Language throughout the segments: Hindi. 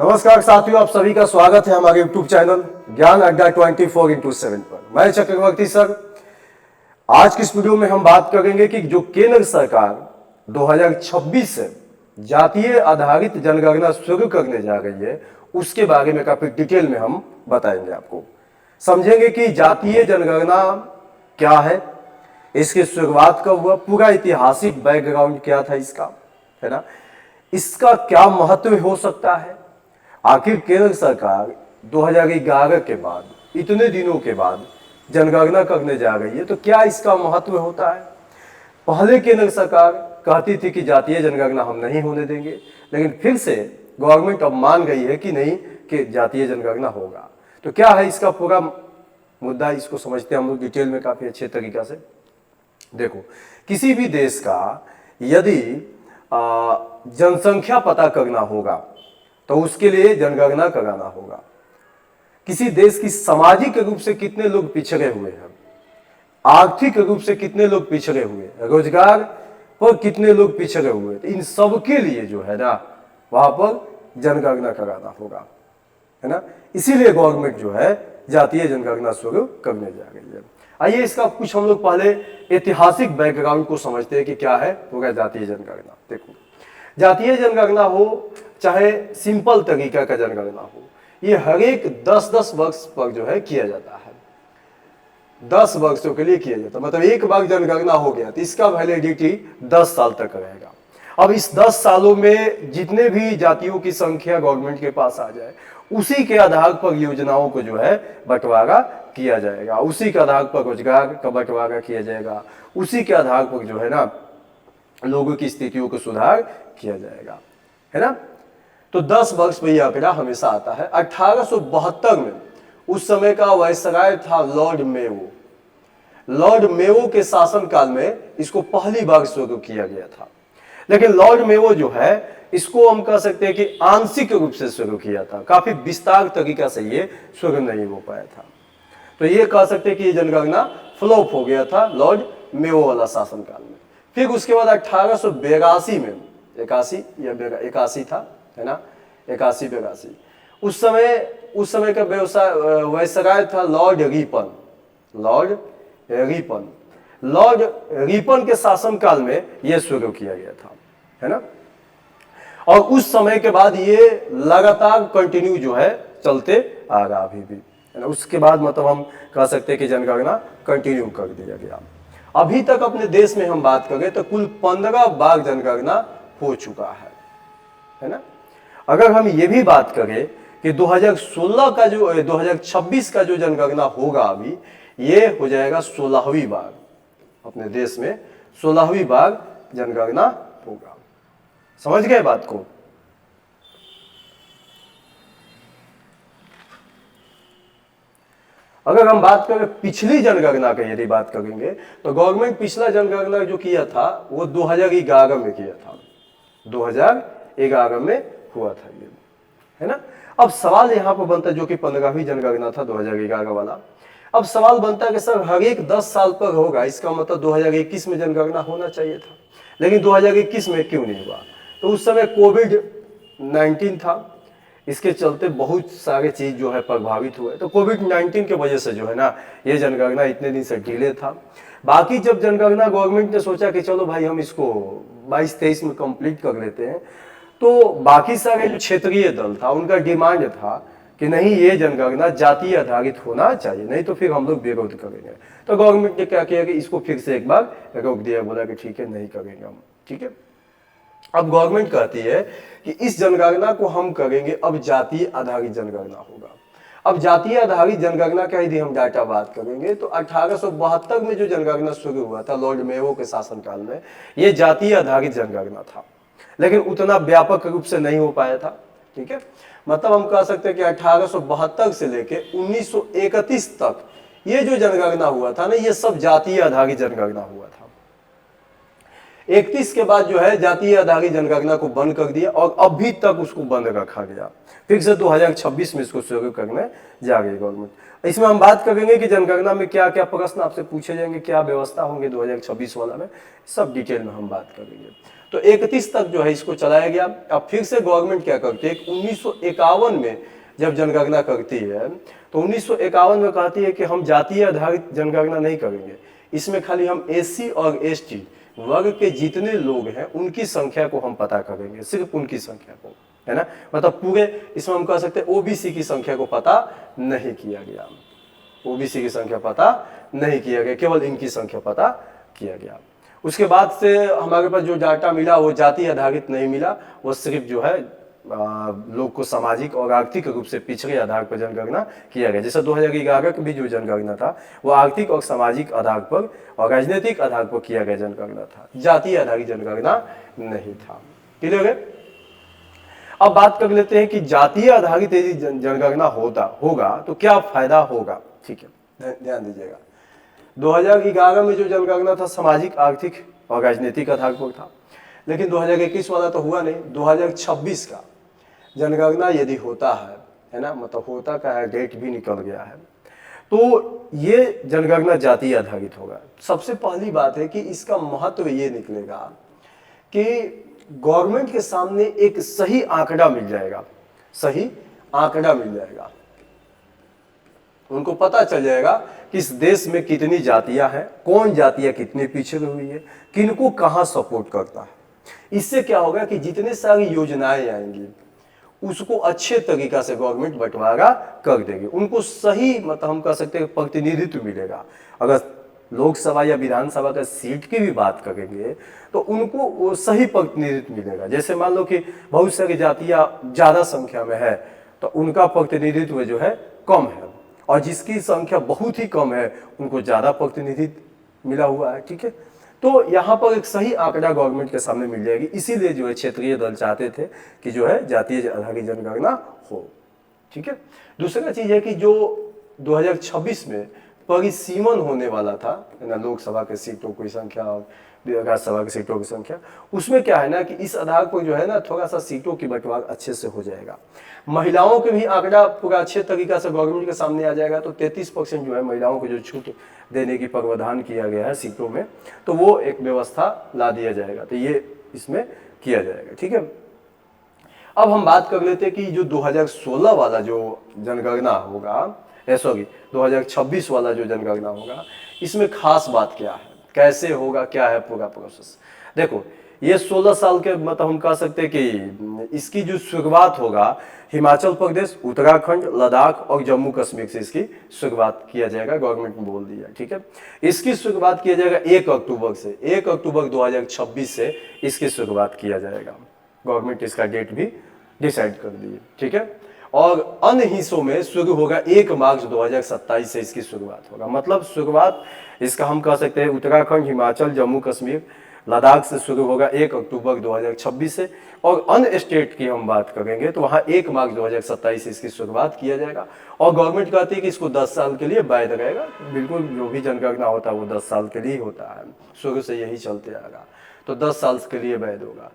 नमस्कार साथियों, आप सभी का स्वागत है हमारे YouTube चैनल ज्ञान अड्डा 24x7 पर। मैं चक्रवर्ती सर। आज की इस वीडियो में हम बात करेंगे कि जो केंद्र सरकार 2026 से जातीय आधारित जनगणना शुरू करने जा रही है उसके बारे में काफी डिटेल में हम बताएंगे। आपको समझेंगे कि जातीय जनगणना क्या है, इसकी शुरुआत कब हुआ, पूरा ऐतिहासिक बैकग्राउंड क्या था इसका, है ना, इसका क्या महत्व हो सकता है। आखिर केंद्र सरकार 2011 के बाद इतने दिनों के बाद जनगणना करने जा रही है तो क्या इसका महत्व होता है। पहले केंद्र सरकार कहती थी कि जातीय जनगणना हम नहीं होने देंगे, लेकिन फिर से गवर्नमेंट अब मान गई है कि नहीं, कि जातीय जनगणना होगा। तो क्या है इसका पूरा मुद्दा, इसको समझते हैं हम लोग डिटेल में काफी अच्छे तरीका से। देखो, किसी भी देश का यदि जनसंख्या पता करना होगा तो उसके लिए जनगणना कराना होगा। किसी देश की सामाजिक रूप से कितने लोग पिछड़े हुए हैं, आर्थिक रूप से कितने लोग पिछड़े हुए, रोजगार पर कितने लोग पिछड़े हुए, तो इन सब के लिए जो है ना वहां पर जनगणना कराना होगा, है ना। इसीलिए गवर्नमेंट जो है जातीय जनगणना शुरू करने जा रही है। आइए इसका कुछ हम लोग पहले ऐतिहासिक बैकग्राउंड को समझते हैं कि क्या है पूरा जातीय जनगणना। देखो, जातीय जनगणना हो चाहे सिंपल तरीका का जनगणना हो, ये हर एक 10-10 वर्ष पर जो है किया जाता है। 10 वर्षों के लिए किया जाता है, मतलब एक बार जनगणना हो गया तो इसका वैलिडिटी 10 साल तक रहेगा। अब इस 10 सालों में जितने भी जातियों की संख्या गवर्नमेंट के पास आ जाए उसी के आधार पर योजनाओं को जो है बंटवारा किया जाएगा, उसी के आधार पर रोजगार का बंटवारा किया जाएगा, उसी के आधार पर जो है ना लोगों की स्थितियों को सुधार किया जाएगा, है ना। तो 10 वर्ष में यह आंकड़ा हमेशा आता है। 1872 में उस समय का वायसराय था लॉर्ड मेयो। लॉर्ड मेयो के शासनकाल में इसको पहली बार शुरू किया गया था, लेकिन लॉर्ड मेयो जो है इसको हम कह सकते हैं कि आंशिक रूप से शुरू किया था, काफी विस्तार तरीका से ये शुरू नहीं हो पाया था। तो ये कह सकते हैं कि ये जनगणना फ्लॉप हो गया था लॉर्ड मेयो वाला शासनकाल में। फिर उसके बाद 1882 में 81 था, है ना, 81-82 उस समय का व्यवसाय वायसराय था लॉर्ड रिपन। लॉर्ड रिपन के शासनकाल में यह शुरू किया गया था, है ना। और उस समय के बाद ये लगातार कंटिन्यू जो है चलते आ रहा अभी भी, है ना। उसके बाद मतलब हम कह सकते हैं कि जनगणना कंटिन्यू कर दिया गया। अभी तक अपने देश में हम बात करें तो कुल 15 बार जनगणना हो चुका है ना। अगर हम ये भी बात करें कि 2026 का जो जनगणना होगा अभी ये हो जाएगा 16वीं बार, अपने देश में 16वीं बार जनगणना होगा। समझ गए बात को। अगर हम बात करें पिछली जनगणना की, यदि बात करेंगे तो गवर्नमेंट पिछला जनगणना जो किया था वो 2011 में किया था, 2011 में हुआ था ये, है ना। अब सवाल यहाँ पर बनता है, जो कि 15वीं जनगणना था 2011 वाला, अब सवाल बनता है कि सर हर एक 10 साल पर होगा, इसका मतलब 2021 में जनगणना होना चाहिए था, लेकिन 2021 में क्यों नहीं हुआ। तो उस समय कोविड-19 था, इसके चलते बहुत सारे चीज जो है प्रभावित हुए। तो कोविड-19 के वजह से जो है ना ये जनगणना इतने दिन से डिले था। बाकी जब जनगणना गवर्नमेंट ने सोचा कि चलो भाई हम इसको 22-23 में कंप्लीट कर लेते हैं, तो बाकी सारे जो क्षेत्रीय दल था उनका डिमांड था कि नहीं, ये जनगणना जातीय आधारित होना चाहिए, नहीं तो फिर हम लोग विरोध करेंगे। तो गवर्नमेंट ने क्या किया कि इसको फिर से एक बार रोक दिया, बोला कि ठीक है नहीं करेंगे हम, ठीक है। अब गवर्नमेंट कहती है कि इस जनगणना को हम करेंगे, अब जातीय आधारित जनगणना होगा। अब जातीय आधारित जनगणना का यदि हम डाटा बात करेंगे तो 1872 में जो जनगणना शुरू हुआ था लॉर्ड मेयो के शासनकाल में, ये जातीय आधारित जनगणना था, लेकिन उतना व्यापक रूप से नहीं हो पाया था, ठीक है। मतलब हम कह सकते हैं कि 1872 से लेके 1931 तक ये जो जनगणना हुआ था ना, ये सब जातीय आधारित जनगणना हुआ था। 31 के बाद जो है जातीय आधारित जनगणना को बंद कर दिया और अभी तक उसको बंद रखा गया। फिर से 2026 में इसको शुरू करने जा रही गवर्नमेंट। इसमें हम बात करेंगे कि जनगणना में क्या क्या प्रश्न आपसे पूछे जाएंगे, क्या व्यवस्था होंगे 2026 वाला में, सब डिटेल में हम बात करेंगे। तो 31 तक जो है इसको चलाया गया। अब फिर से गवर्नमेंट क्या करती है, 1951 में जब जनगणना करती है तो 1951 में कहती है कि हम जातीय आधारित जनगणना नहीं करेंगे, इसमें खाली हम एससी और एसटी वर्ग के जितने लोग हैं उनकी संख्या को हम पता करेंगे, सिर्फ उनकी संख्या को, है ना। मतलब पूरे इसमें हम कह सकते हैं ओबीसी की संख्या को पता नहीं किया गया, ओबीसी की संख्या पता नहीं किया गया, केवल इनकी संख्या पता किया गया। उसके बाद से हमारे पास जो डाटा मिला वो जाति आधारित नहीं मिला, वो सिर्फ जो है लोग को सामाजिक और आर्थिक रूप से पिछड़े आधार पर जनगणना किया गया। जैसे 2011 का भी जो जनगणना था वो आर्थिक और सामाजिक आधार पर और राजनीतिक आधार पर किया गया जनगणना था, जातीय आधारित जनगणना नहीं था। क्लियर है। अब बात कर लेते हैं कि जातीय आधारित यदि जनगणना होगा तो क्या फायदा होगा। ठीक है, ध्यान दीजिएगा। 2011 में जो जनगणना था सामाजिक, आर्थिक और राजनीतिक आधार पर था, लेकिन 2021 वाला तो हुआ नहीं। 2026 का जनगणना यदि होता है ना, मतलब होता का है, डेट भी निकल गया है, तो ये जनगणना जातीय आधारित होगा। सबसे पहली बात है कि इसका महत्व ये निकलेगा कि गवर्नमेंट के सामने एक सही आंकड़ा मिल जाएगा, सही आंकड़ा मिल जाएगा। उनको पता चल जाएगा कि इस देश में कितनी जातियां हैं, कौन जातियां कितनी पिछड़ी हुई है, किनको कहां सपोर्ट करता है। इससे क्या होगा कि जितने सारी योजनाएं आएंगी उसको अच्छे तरीका से गवर्नमेंट बंटवारा कर देगी, उनको सही मतलब हम कह सकते हैं प्रतिनिधित्व मिलेगा। अगर लोकसभा या विधानसभा का सीट की भी बात करेंगे तो उनको वो सही प्रतिनिधित्व मिलेगा। जैसे मान लो कि बहुत सारी जातियां ज्यादा संख्या में है तो उनका प्रतिनिधित्व जो है कम है, और जिसकी संख्या बहुत ही कम है उनको ज्यादा प्रतिनिधित्व मिला हुआ है। ठीक है, तो यहाँ पर एक सही आंकड़ा गवर्नमेंट के सामने मिल जाएगी। इसीलिए जो है क्षेत्रीय दल चाहते थे कि जो है जातीय आधारित जनगणना हो। ठीक है, दूसरा चीज है कि जो 2026 में परिसीमन होने वाला था ना, लोकसभा के सीटों की संख्या और राज्यसभा की सीटों की संख्या, उसमें क्या है ना कि इस आधार पर जो है ना थोड़ा सा सीटों की बंटवारा अच्छे से हो जाएगा। महिलाओं के भी आंकड़ा पूरा अच्छे तरीका से गवर्नमेंट के सामने आ जाएगा। तो 33% जो है महिलाओं को जो छूट देने की प्रावधान किया गया है सीटों में, तो वो एक व्यवस्था ला दिया जाएगा, तो ये इसमें किया जाएगा। ठीक है, अब हम बात कर लेते हैं कि जो 2016 वाला जो जनगणना होगा, 2026 वाला जो जनगणना होगा, इसमें खास बात क्या है, कैसे होगा, क्या है पूरा प्रोसेस। देखो ये 16 साल के मतलब हम कह सकते हैं कि इसकी जो शुरुआत होगा हिमाचल प्रदेश, उत्तराखंड, लद्दाख और जम्मू कश्मीर से इसकी शुरुआत किया जाएगा, गवर्नमेंट ने बोल दिया। ठीक है, इसकी शुरुआत किया जाएगा 1 अक्टूबर से, 1 अक्टूबर 2026 से इसकी शुरुआत किया जाएगा। गवर्नमेंट इसका डेट भी डिसाइड कर दी है। ठीक है, और अन्य हिस्सों में शुरू होगा 1 मार्च 2027 से इसकी शुरुआत होगा। मतलब शुरुआत इसका हम कह सकते हैं उत्तराखंड, हिमाचल, जम्मू कश्मीर, लद्दाख से शुरू होगा 1 अक्टूबर 2026 से, और अन्य स्टेट की हम बात करेंगे तो वहाँ 1 मार्च 2027 से इसकी शुरुआत किया जाएगा। और गवर्नमेंट कहती है कि इसको 10 साल के लिए वैध रहेगा। बिल्कुल, जो भी जनगणना होता है वो 10 साल के लिए होता है, शुरू से यही चलते आएगा, तो 10 साल के लिए वैध होगा।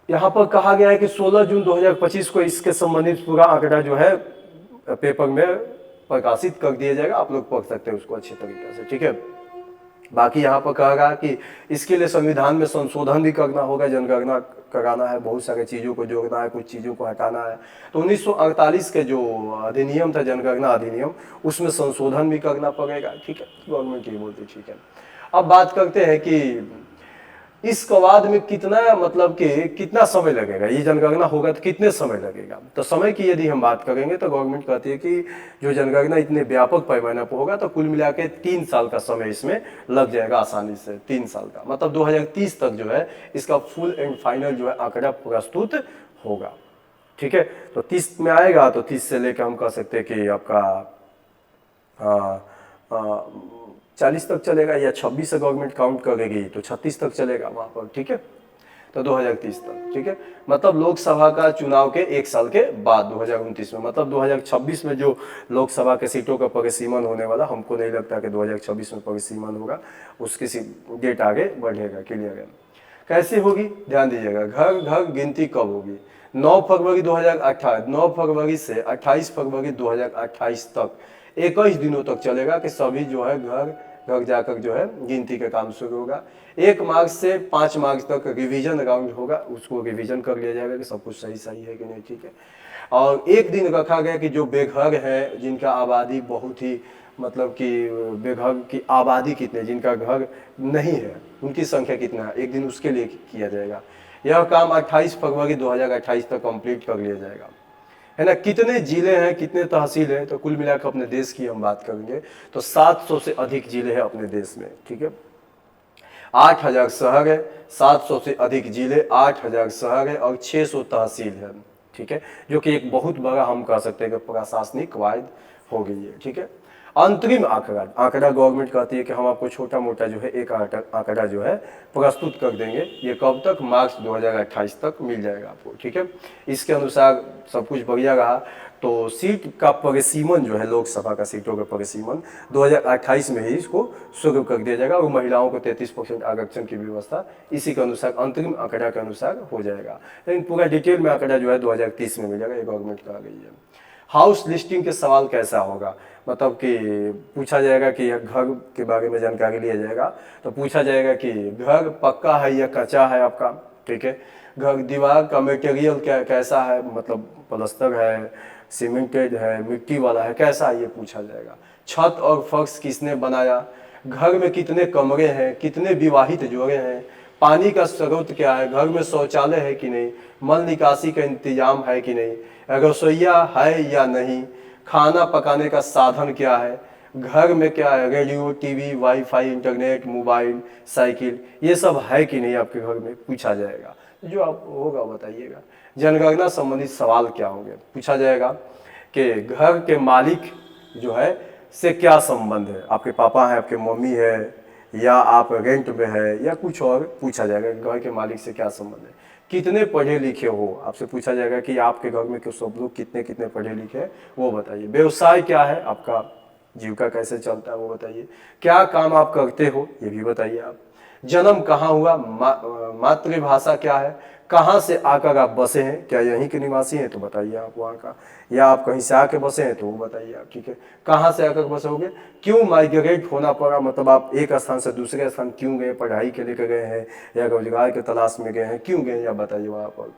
यहाँ पर कहा गया है कि 16 जून 2025 को इसके संबंधित पूरा आंकड़ा जो है पेपर में प्रकाशित कर दिया जाएगा, आप लोग पढ़ सकते हैं उसको अच्छे तरीके से। ठीक है, बाकी यहाँ पर कहा गया कि इसके लिए संविधान में संशोधन भी करना होगा, जनगणना कराना है, बहुत सारे चीज़ों को जोड़ना है, कुछ चीज़ों को हटाना है। तो 1948 के जो अधिनियम था, जनगणना अधिनियम, उसमें संशोधन भी करना पड़ेगा। ठीक है, गवर्नमेंट ये बोलती। ठीक है, अब बात करते हैं कि इस कवाद में कितना मतलब कि कितना समय लगेगा, ये जनगणना होगा तो कितने समय लगेगा। तो समय की यदि हम बात करेंगे तो गवर्नमेंट कहती है कि जो जनगणना इतने व्यापक पैमाने पर होगा तो कुल मिला के 3 साल का समय इसमें लग जाएगा आसानी से, 3 साल का। मतलब 2030 तक जो है इसका फुल एंड फाइनल जो है आंकड़ा प्रस्तुत होगा। ठीक है, तो 30 में आएगा तो 30 से लेकर हम कह सकते हैं कि आपका 40 तक चलेगा, या 26 से गवर्नमेंट काउंट करेगी तो 36 तक चलेगा वहाँ पर। ठीक है, तो 2030 तक, ठीक है। मतलब लोकसभा का चुनाव के 1 साल के बाद 2029 में, मतलब 2026 में जो लोकसभा के सीटों का परिसीमन होने वाला, हमको नहीं लगता कि 2026 में परिसीमन होगा, उसकी डेट आगे बढ़ेगा। क्लियर है? कैसे होगी ध्यान दीजिएगा। घर घर गिनती कब होगी? 9 फरवरी 2028, 9 फरवरी से 28 फरवरी 2028 तक 21 दिनों तक चलेगा कि सभी जो है घर घर जाकर जो है गिनती का काम शुरू होगा। 1 मार्च से 5 मार्च तक रिवीजन राउंड होगा, उसको रिवीजन कर लिया जाएगा कि सब कुछ सही सही है कि नहीं, ठीक है। और एक दिन रखा गया कि जो बेघर है, जिनका आबादी बहुत ही मतलब कि बेघर की आबादी कितने, जिनका घर नहीं है उनकी संख्या कितना है, एक दिन उसके लिए किया जाएगा। यह काम 28 फरवरी 2028 तक कंप्लीट कर लिया जाएगा, है ना। कितने जिले हैं, कितने तहसील हैं, तो कुल मिलाकर अपने देश की हम बात करेंगे तो 700 से अधिक जिले हैं अपने देश में, ठीक है। 8000 शहर है, 700 से अधिक जिले, 8000 शहर है और 600 तहसील है, ठीक है, जो कि एक बहुत बड़ा हम कह सकते हैं कि प्रशासनिक वाहिद हो गई है, ठीक है। अंतरिम आंकड़ा गवर्नमेंट कहती है कि हम आपको छोटा मोटा जो है एक आंकड़ा जो है प्रस्तुत कर देंगे। ये कब तक? मार्च 2028 तक मिल जाएगा आपको, ठीक है। इसके अनुसार सब कुछ बढ़िया रहा तो सीट का परिसीमन जो है, लोकसभा का सीटों का परिसीमन 2028 में ही इसको शुरू कर दिया जाएगा और महिलाओं को 33% आरक्षण की व्यवस्था इसी के अनुसार अंतरिम आंकड़ा के अनुसार हो जाएगा। लेकिन पूरा डिटेल में आंकड़ा जो है 2030 में मिलेगा, ये गवर्नमेंट कहा गई है। हाउस लिस्टिंग के सवाल कैसा होगा? मतलब कि पूछा जाएगा कि घर के बारे में जानकारी लिया जाएगा, तो पूछा जाएगा कि घर पक्का है या कच्चा है आपका, ठीक है। घर दीवार का मटेरियल कैसा है, मतलब प्लास्टर है, सीमेंटेड है, मिट्टी वाला है, कैसा है, ये पूछा जाएगा। छत और फर्श किसने बनाया? घर में कितने कमरे हैं, कितने विवाहित जोड़े हैं, पानी का स्रोत क्या है, घर में शौचालय है कि नहीं, मल निकासी का इंतजाम है कि नहीं, रसोईया है या नहीं, खाना पकाने का साधन क्या है, घर में क्या है, radio, TV, wifi, internet, mobile, cycle, ये सब है कि नहीं आपके घर में, पूछा जाएगा। जो आप होगा बताइएगा। जनगणना संबंधित सवाल क्या होंगे? पूछा जाएगा कि घर के मालिक जो है से क्या संबंध है, आपके पापा हैं, आपके मम्मी है, या आप रेंट में है, या कुछ और पूछा जाएगा। घर के मालिक से क्या संबंध है, कितने पढ़े लिखे हो, आपसे पूछा जाएगा कि आपके घर में सब लोग कितने कितने पढ़े लिखे हैं, वो बताइए। व्यवसाय क्या है आपका, जीविका कैसे चलता है वो बताइए। क्या काम आप करते हो, ये भी बताइए आप। जन्म कहाँ हुआ, मातृभाषा क्या है, कहाँ से आकर आप बसे हैं, क्या यहीं के निवासी हैं तो बताइए आप वहाँ का, या आप कहीं से आके बसे हैं तो वो बताइए आप, ठीक है। कहाँ से आकर बसोगे, क्यों माइग्रेट होना पड़ा, मतलब आप एक स्थान से दूसरे स्थान क्यों गए, पढ़ाई के लेकर गए हैं या रोजगार के तलाश में गए हैं, क्यों गए, या बताइए वहाँ पर।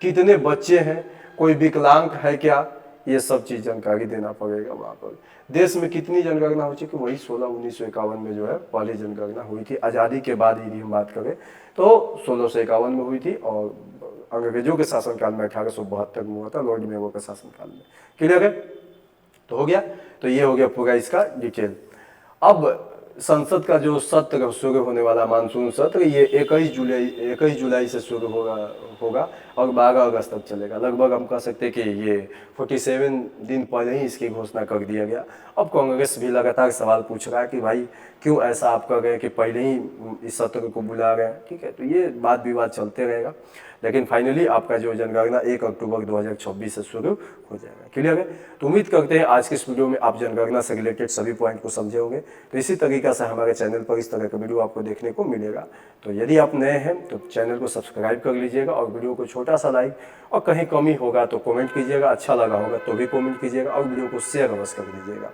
कितने बच्चे हैं, कोई विकलांग है क्या, ये सब चीज़ जानकारी देना पड़ेगा वहाँ पर। देश में कितनी जनगणना हो चुकी, वही 16/1951 में जो है पहली जनगणना हुई थी। आज़ादी के बाद यदि हम बात करें तो 1651 में हुई थी और अंग्रेजों के शासनकाल में 1872 में हुआ था, लॉर्ड मेयो के शासनकाल में। क्लियर है? तो हो गया, तो ये हो गया पूरा इसका डिटेल। अब संसद का जो सत्र शुरू होने वाला मानसून सत्र, ये 21 जुलाई से शुरू होगा और 12 अगस्त तक चलेगा। लगभग हम कह सकते हैं कि ये 47 दिन पहले ही इसकी घोषणा कर दिया गया। अब कांग्रेस भी लगातार सवाल पूछ रहा है कि भाई क्यों ऐसा आप कर रहे हैं कि पहले ही इस सत्र को बुला रहे हैं, ठीक है। तो ये वाद विवाद चलते रहेगा, लेकिन फाइनली आपका जो जनगणना 1 अक्टूबर 2026 से शुरू हो जाएगा। क्लियर है? तो उम्मीद करते हैं आज के इस वीडियो में आप जनगणना से रिलेटेड सभी पॉइंट को समझे होंगे। तो इसी तरीके से हमारे चैनल पर इस तरह का वीडियो आपको देखने को मिलेगा। तो यदि आप नए हैं तो चैनल को सब्सक्राइब कर लीजिएगा और वीडियो को छोटा सा लाइक, और कहीं कमी होगा तो कमेंट कीजिएगा, अच्छा लगा होगा तो भी कमेंट कीजिएगा और वीडियो को शेयर अवश्य कर दीजिएगा।